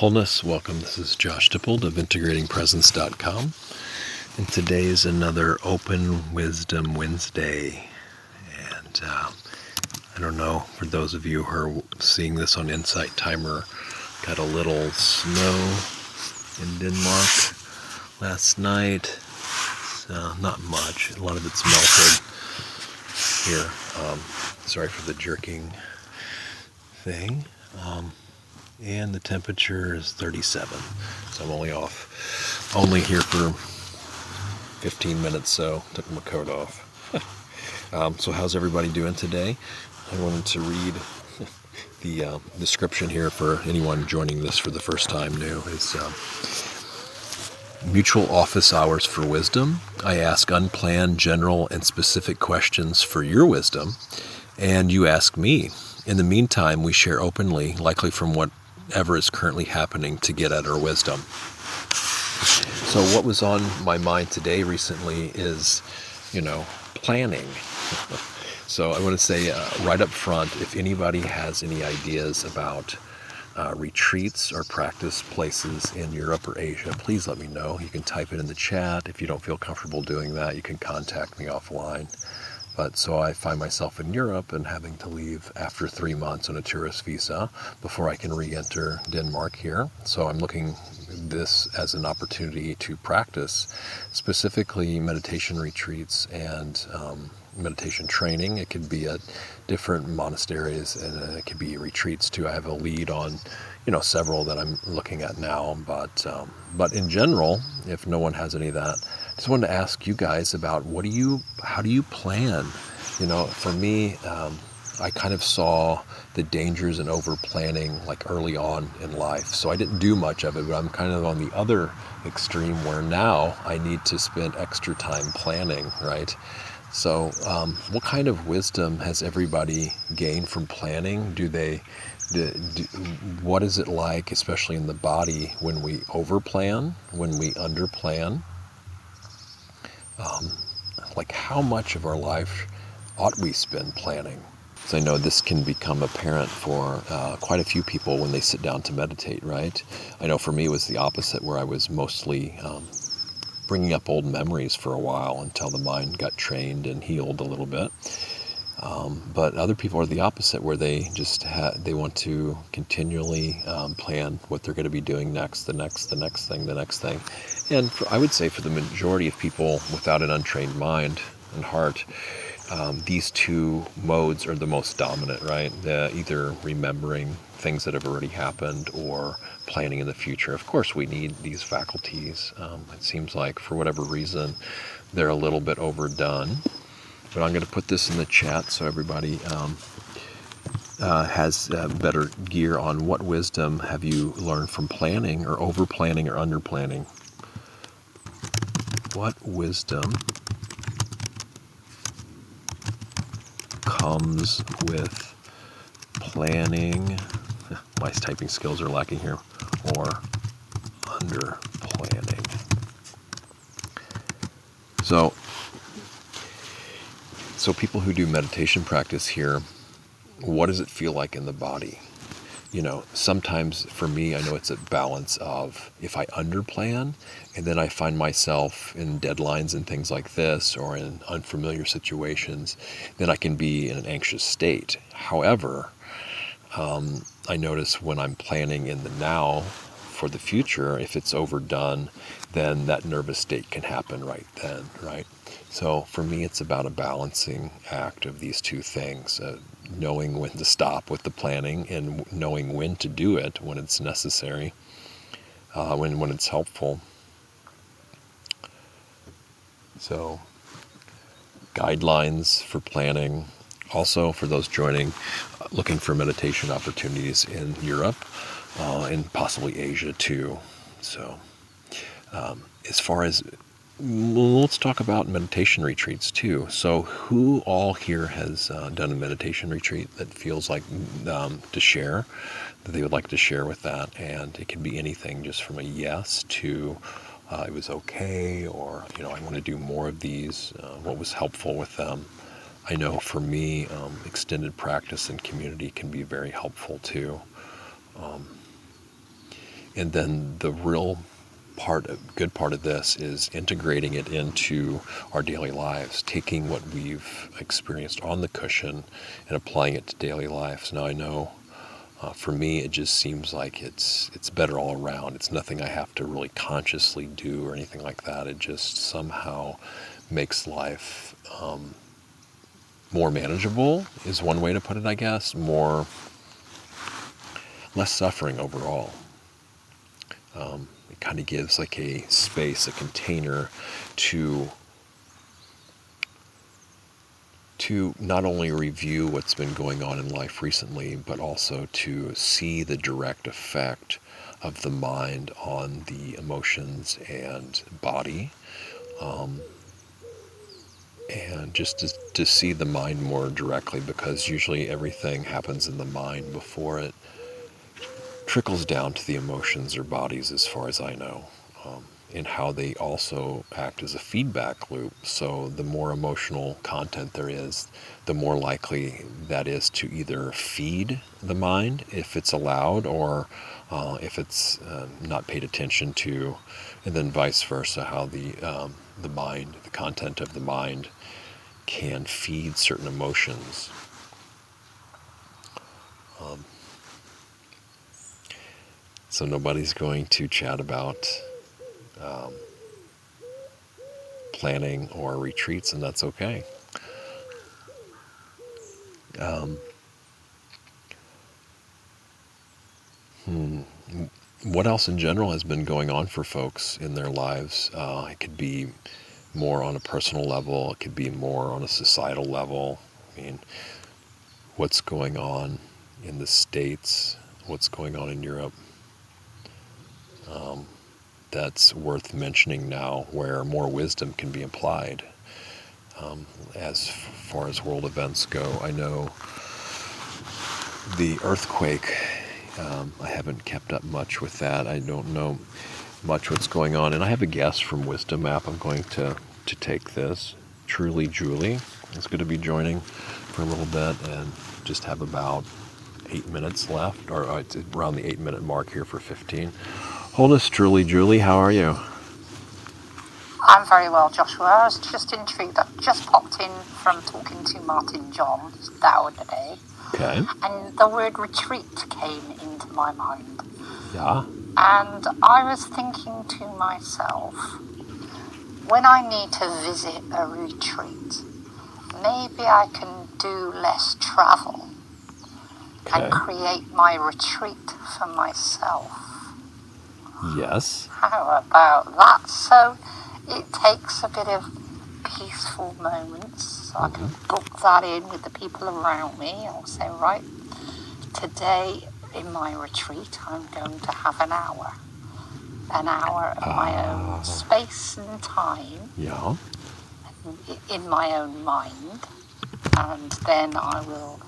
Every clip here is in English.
Wholeness, welcome. This is Josh Dippold of integratingpresence.com, and today is another Open Wisdom Wednesday. And I don't know, for those of you who are seeing this on Insight Timer, got a little snow in Denmark last night. So not much. A lot of it's melted here. Sorry for the jerking thing. And the temperature is 37, so I'm only here for 15 minutes, so took my coat off. So how's everybody doing today? I wanted to read the description here for anyone joining this for the first time new. Is mutual office hours for wisdom. I ask unplanned, general, and specific questions for your wisdom, and you ask me. In the meantime, we share openly, likely from whatever is currently happening, to get at our wisdom. So what was on my mind today recently is, planning. So I want to say right up front, if anybody has any ideas about retreats or practice places in Europe or Asia, please let me know. You can type it in the chat. If you don't feel comfortable doing that, you can contact me offline. But so I find myself in Europe and having to leave after 3 months on a tourist visa before I can re-enter Denmark here. So I'm looking this as an opportunity to practice specifically meditation retreats and meditation training. It could be at different monasteries, and it could be retreats too. I have a lead on several that I'm looking at now, but in general, if no one has any of that, I just wanted to ask you guys about how do you plan? For me, I kind of saw the dangers in over planning like early on in life, so I didn't do much of it, but I'm kind of on the other extreme where now I need to spend extra time planning, right? So what kind of wisdom has everybody gained from planning? What is it like, especially in the body, when we overplan, when we underplan? Like how much of our life ought we spend planning? So I know this can become apparent for quite a few people when they sit down to meditate, right? I know for me it was the opposite, where I was mostly bringing up old memories for a while until the mind got trained and healed a little bit. But other people are the opposite, where they just they want to continually plan what they're going to be doing next, the next thing. And I would say for the majority of people without an untrained mind and heart, these two modes are the most dominant, right? Either remembering things that have already happened or planning in the future. Of course, we need these faculties. It seems like for whatever reason, they're a little bit overdone. But I'm going to put this in the chat so everybody has better gear on what wisdom have you learned from planning or over planning or under planning. What wisdom comes with planning? My typing skills are lacking here. Or under planning. So people who do meditation practice here, what does it feel like in the body? Sometimes for me, I know it's a balance of if I underplan and then I find myself in deadlines and things like this or in unfamiliar situations, then I can be in an anxious state. However, I notice when I'm planning in the now for the future, if it's overdone, then that nervous state can happen right then, right? So for me, it's about a balancing act of these two things, knowing when to stop with the planning and knowing when to do it when it's necessary, when it's helpful. So guidelines for planning. Also, for those joining, looking for meditation opportunities in Europe and possibly Asia too. So as far as, let's talk about meditation retreats too. So who all here has done a meditation retreat that feels like to share, that they would like to share with that? And it can be anything, just from a yes to it was okay, or I want to do more of these, what was helpful with them. I know for me, extended practice and community can be very helpful too. And then the good part of this is integrating it into our daily lives, taking what we've experienced on the cushion and applying it to daily lives. Now I know for me, it just seems like it's better all around. It's nothing I have to really consciously do or anything like that. It just somehow makes life more manageable is one way to put it, I guess. Less suffering overall. It kind of gives like a space, a container to not only review what's been going on in life recently, but also to see the direct effect of the mind on the emotions and body, and just to see the mind more directly, because usually everything happens in the mind before it trickles down to the emotions or bodies, as far as I know, and how they also act as a feedback loop. So the more emotional content there is, the more likely that is to either feed the mind if it's allowed, or if it's not paid attention to, and then vice versa, how the mind, the content of the mind, can feed certain emotions. So nobody's going to chat about planning or retreats, and that's okay. What else in general has been going on for folks in their lives? It could be more on a personal level. It could be more on a societal level. I mean, what's going on in the States? What's going on in Europe? That's worth mentioning now, where more wisdom can be applied. As far as world events go, I know the earthquake, I haven't kept up much with that. I don't know much what's going on. And I have a guest from Wisdom App. I'm going to take this. Truly Julie is going to be joining for a little bit, and just have about 8 minutes left, or it's around the 8-minute mark here for 15. Hold us, Truly Julie. How are you? I'm very well, Joshua. I was just intrigued. I just popped in from talking to Martin John just the other day. Okay. And the word retreat came into my mind. Yeah. And I was thinking to myself, when I need to visit a retreat, maybe I can do less travel and create my retreat for myself. Yes. How about that? So it takes a bit of peaceful moments. So I can book that in with the people around me. I'll say, right, today in my retreat, I'm going to have an hour of my own space and time. Yeah. In my own mind. And then I will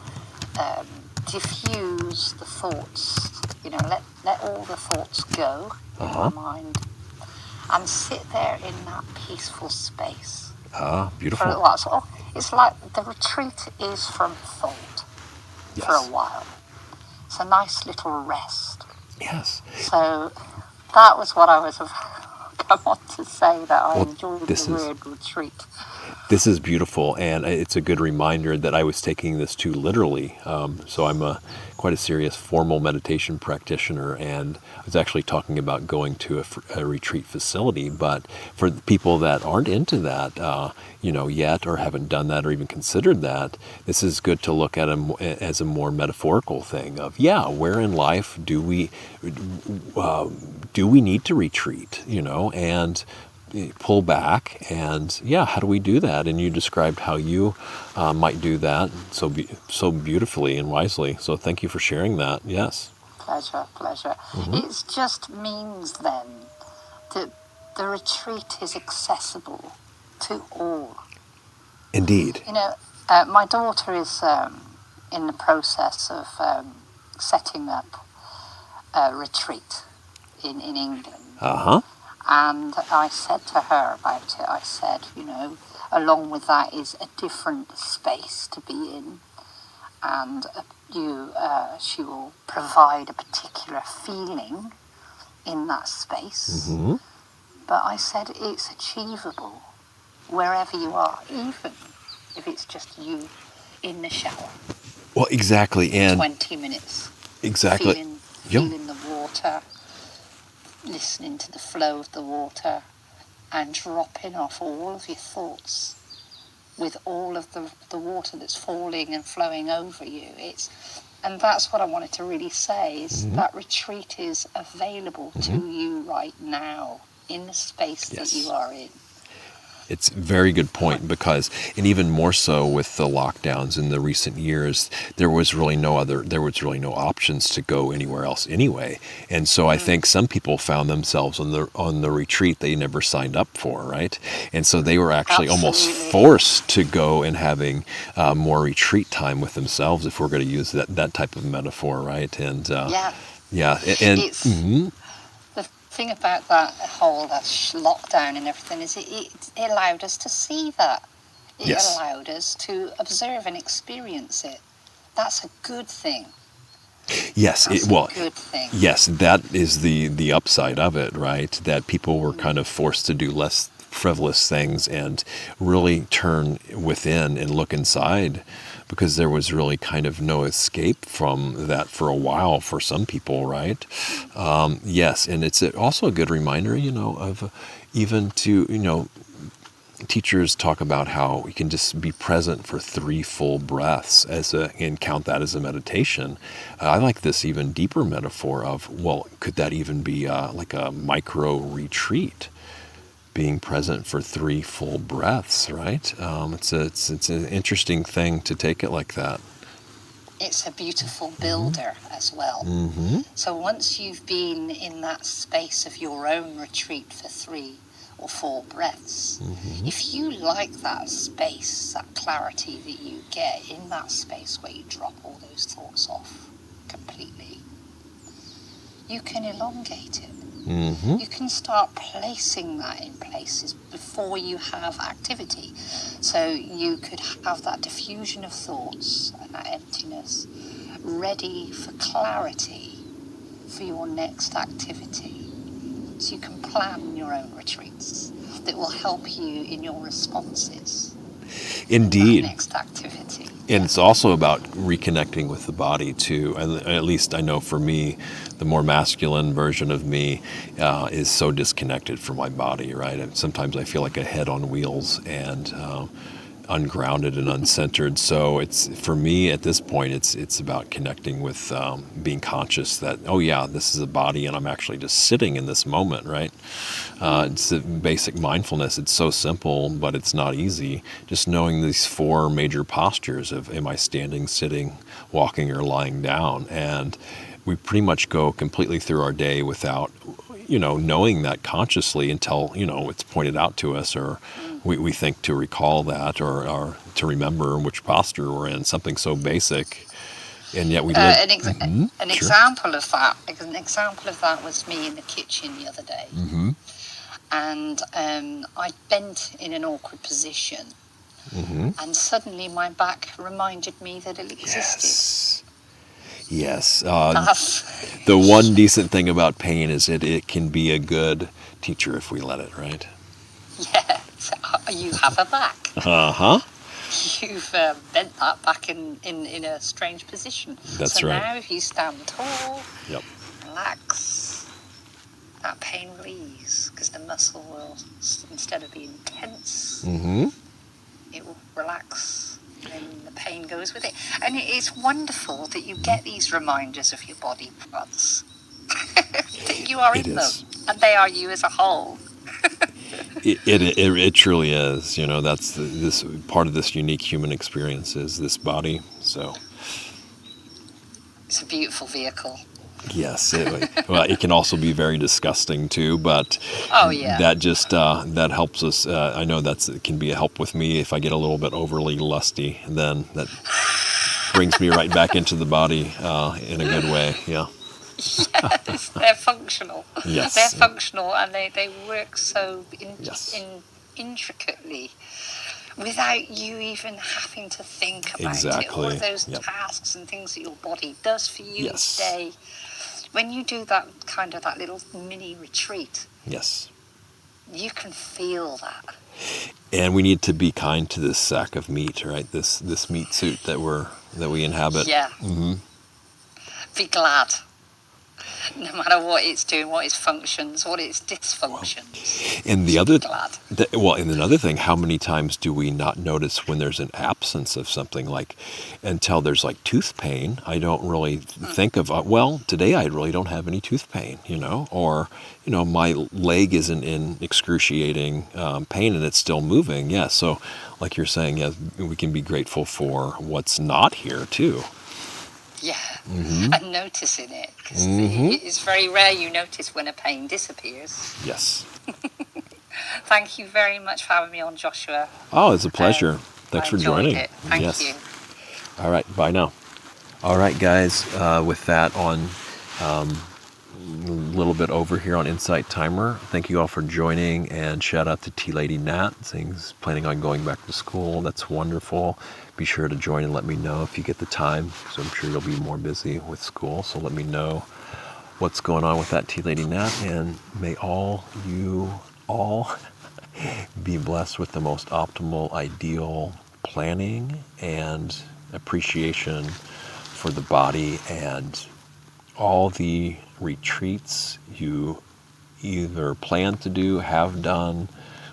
diffuse the thoughts, let all the thoughts go in my mind, and sit there in that peaceful space. Beautiful. For a while. So it's like the retreat is from thought for a while. It's a nice little rest. Yes. So that was what I was come on to say, that I enjoyed the word retreat. This is beautiful, and it's a good reminder that I was taking this too literally. So I'm quite a serious formal meditation practitioner, and I was actually talking about going to a retreat facility. But for the people that aren't into that, yet, or haven't done that, or even considered that, this is good to look at as a more metaphorical thing of, where in life do we need to retreat, and pull back, and how do we do that? And you described how you might do that so beautifully and wisely. So thank you for sharing that. Yes. Pleasure. It just means then that the retreat is accessible to all. Indeed. My daughter is in the process of setting up a retreat in England. And I said to her about it, I said, along with that is a different space to be in. And she will provide a particular feeling in that space. Mm-hmm. But I said it's achievable wherever you are, even if it's just you in the shower. Well, exactly. And 20 minutes. exactly. Feeling the water, listening to the flow of the water, and dropping off all of your thoughts with all of the water that's falling and flowing over you. And that's what I wanted to really say, is that retreat is available to you right now in the space that you are in. It's a very good point, because, and even more so with the lockdowns in the recent years, there was really no options to go anywhere else anyway. And so I think some people found themselves on the retreat they never signed up for, right? And so they were actually almost forced to go and having more retreat time with themselves, if we're going to use that type of metaphor, right? And it's the thing about that whole lockdown and everything is it allowed us to see that. It allowed us to observe and experience it. That's a good thing. Yes, That's a good thing. Yes, that is the upside of it, right? That people were kind of forced to do less frivolous things and really turn within and look inside, because there was really kind of no escape from that for a while for some people, right? Yes, and it's also a good reminder, of even to, teachers talk about how we can just be present for 3 full breaths and count that as a meditation. I like this even deeper metaphor of, well, could that even be like a micro retreat? Being present for 3 full breaths, right? It's an interesting thing to take it like that. It's a beautiful builder as well. So once you've been in that space of your own retreat for 3 or 4 breaths, if you like that space, that clarity that you get in that space where you drop all those thoughts off completely, you can elongate it. You can start placing that in places before you have activity. So you could have that diffusion of thoughts and that emptiness ready for clarity for your next activity. So you can plan your own retreats that will help you in your responses. Indeed. In that next activity. And it's also about reconnecting with the body too. At least I know for me, the more masculine version of me is so disconnected from my body, right? And sometimes I feel like a head on wheels and ungrounded and uncentered. So it's, for me at this point, it's about connecting with being conscious that, oh yeah, this is a body and I'm actually just sitting in this moment, right? It's a basic mindfulness. It's so simple, but it's not easy. Just knowing these 4 major postures of, am I standing, sitting, walking, or lying down? And we pretty much go completely through our day without, knowing that consciously until, it's pointed out to us, or we think to recall that, or to remember which posture we're in, something so basic. And yet we live. An example of that was me in the kitchen the other day. And I bent in an awkward position. And suddenly my back reminded me that it existed. Yes. The one decent thing about pain is it can be a good teacher if we let it, right? Yeah. So you have a back. You've bent that back in a strange position. That's right. So now if you stand tall, relax, that pain will ease, because the muscle will, instead of being tense, it will relax, and the pain goes with it. And it's wonderful that you get these reminders of your body parts, that you are in them, and they are you as a whole. It truly is. That's this part of this unique human experience is this body. So it's a beautiful vehicle. Yes, it can also be very disgusting too. But that just that helps us. I know it can be a help with me if I get a little bit overly lusty. Then that brings me right back into the body in a good way. Yeah. Yes, they're functional. Yes. They're functional, and they work so intricately without you even having to think about it. All of those tasks and things that your body does for you each day when you do that kind of that little mini retreat, Yes. you can feel that. And we need to be kind to this sack of meat, right? This meat suit that we inhabit. Yeah. Hmm. Be glad. No matter what it's doing, what its functions, what its dysfunctions. And the Just other, be glad. and another thing, how many times do we not notice when there's an absence of something, like until there's like tooth pain? I don't really think of, well, today I really don't have any tooth pain, or, my leg isn't in excruciating pain and it's still moving. Yeah. So like you're saying, yeah, we can be grateful for what's not here too. Yeah, Mm-hmm. and noticing it. 'Cause it's very rare you notice when a pain disappears. Yes. Thank you very much for having me on, Joshua. Oh, it's a pleasure. Thanks I for enjoyed joining. it. Thank Yes. you. All right. Bye now. All right, guys. With that on a little bit over here on Insight Timer, thank you all for joining, and shout out to Tea Lady Nat, saying he's planning on going back to school. That's wonderful. Be sure to join and let me know if you get the time, because I'm sure you'll be more busy with school. So let me know what's going on with that, Tea Lady Nat, and may you all be blessed with the most optimal, ideal planning and appreciation for the body, and all the retreats you either plan to do, have done,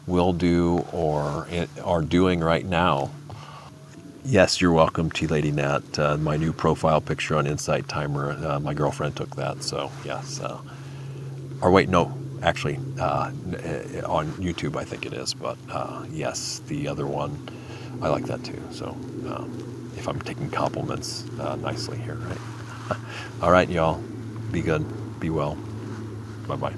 will do, or are doing right now. Yes, you're welcome, Tea Lady Nat. My new profile picture on Insight Timer, my girlfriend took that, so yes. Or wait, no, actually, on YouTube I think it is, but yes, the other one, I like that too. So if I'm taking compliments nicely here, right? All right, y'all, be good, be well, bye-bye.